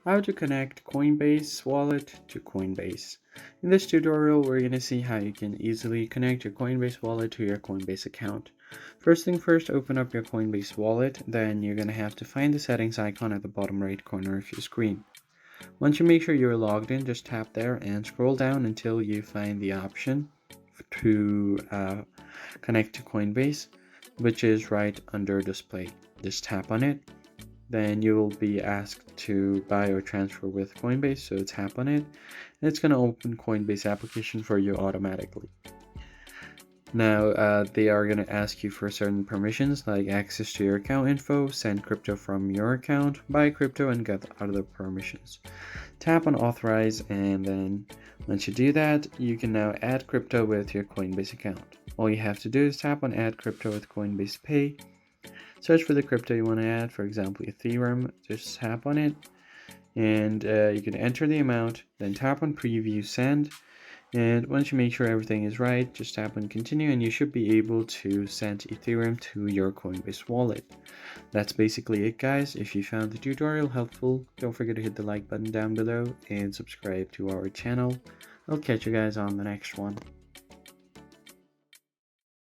How to connect Coinbase Wallet to Coinbase. In this tutorial, we're going to see how you can easily connect your Coinbase wallet to your Coinbase account. First thing first, open up your Coinbase wallet, then you're going to have to find the settings icon at the bottom right corner of your screen. Once you make sure you're logged in, just tap there and scroll down until you find the option to connect to Coinbase, which is right under display. Just tap on it. Then you will be asked to buy or transfer with Coinbase, so tap on it, and it's going to open Coinbase application for you automatically. Now they are going to ask you for certain permissions like access to your account info, send crypto from your account, buy crypto, and get other permissions. Tap on authorize, and then once you do that, you can now add crypto with your Coinbase account. All you have to do is tap on add crypto with Coinbase Pay. Search for the crypto you want to add, for example Ethereum, just tap on it, and you can enter the amount, then tap on preview send, and once you make sure everything is right, just tap on continue, and you should be able to send Ethereum to your Coinbase wallet. That's basically it, guys. If you found the tutorial helpful, don't forget to hit the like button down below and subscribe to our channel. I'll catch you guys on the next one.